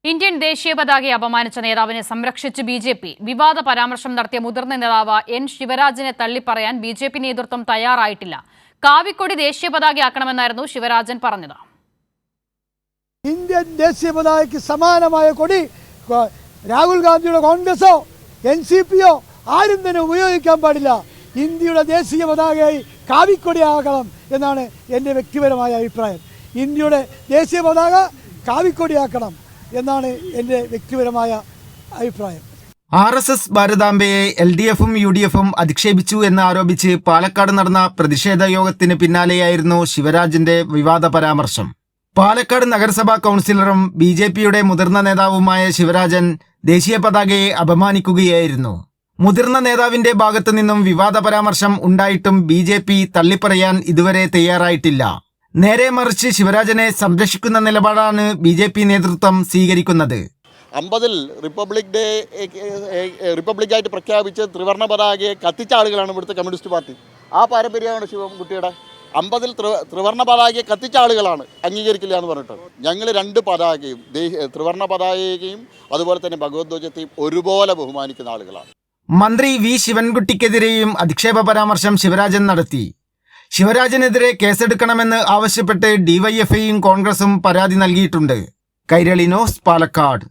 Indian ദേശീയ പതാകയെ അപമാനിച്ച നേതാവിനെ സംരക്ഷിച്ച് ബി.ജെ.പി. വിവാദ പരാമർശം നടത്തിയ മുതിർന്ന നേതാവ് എൻ ശിവരാജനെ തള്ളിപ്പറയാൻ ബി.ജെ.പി. നേതൃത്വം തയ്യാറായിട്ടില്ല. കാവിക്കൊടി ദേശീയ പതാകയാക്കണമെന്നായിരുന്നു ശിവരാജൻ പറഞ്ഞത്. ഇന്ത്യൻ ദേശീയ പതാകയ്ക്ക് സമാനമായ കൊടി രാഹുൽ ഗാന്ധിയുടെ കോൺഗ്രസോ NCPയോ ആരും തന്നെ ഉപയോഗിക്കാൻ പാടില്ല. ഇന്ത്യയുടെ ദേശീയ പതാകയായി കാവിക്കൊടിയാക്കണം എന്നാണ് എൻ്റെ വ്യക്തിപരമായ അഭിപ്രായം. ഇന്ത്യയുടെ ദേശീയ പതാക കാവിക്കൊടിയാക്കണം എന്നാണ് എൻ്റെ വ്യക്തിപരമായ അഭിപ്രായം. RSS ഭാരതാംബയെ LDFും UDFും അധിക്ഷേപിച്ചു എന്ന് ആരോപിച്ച് പാലക്കാട് നടന്ന പ്രതിഷേധ യോഗത്തിന് പിന്നാലെയായിരുന്നു ശിവരാജന്റെ വിവാദ പരാമർശം. പാലക്കാട് നഗരസഭാ കൗൺസിലറും BJPയുടെ മുതിർന്ന നേതാവുമായ ശിവരാജൻ ദേശീയ പതാകയെ അപമാനിക്കുകയായിരുന്നു. മുതിർന്ന നേതാവിന്റെ ഭാഗത്തു നിന്നും വിവാദ പരാമർശം ഉണ്ടായിട്ടും BJP തള്ളിപ്പറയാൻ ഇതുവരെ തയ്യാറായിട്ടില്ല. നേരെ മറിച്ച് ശിവരാജനെ സംരക്ഷിക്കുന്ന നിലപാടാണ് BJP നേതൃത്വം സ്വീകരിക്കുന്നത്. 50-ൽ റിപ്പബ്ലിക്കായിട്ട് പ്രഖ്യാപിച്ച് ത്രിവർണ്ണ പതാകയെ കത്തിച്ച ആളുകളാണ് ഇവിടുത്തെ കമ്മ്യൂണിസ്റ്റ് പാർട്ടി. ആ പാരമ്പര്യമാണ് ശിവൻകുട്ടിയുടെ. 50-ൽ ത്രിവർണ്ണ പതാകയെ കത്തിച്ച ആളുകളാണ് അംഗീകരിക്കില്ല എന്ന് പറഞ്ഞിട്ട്. ഞങ്ങൾ രണ്ട് പതാകയും ത്രിവർണ്ണ പതാകയെയും അതുപോലെ തന്നെ ഭഗവത്ധ്വജത്തെയും ഒരുപോലെ ബഹുമാനിക്കുന്ന ആളുകളാണ്. മന്ത്രി V. ശിവൻകുട്ടിക്കെതിരെയും അധിക്ഷേപ പരാമർശം ശിവരാജൻ നടത്തി. ശിവരാജനെതിരെ കേസെടുക്കണമെന്ന് ആവശ്യപ്പെട്ട് DYFIയും കോൺഗ്രസും പരാതി നൽകിയിട്ടുണ്ട്. കൈരളി ന്യൂസ്, പാലക്കാട്.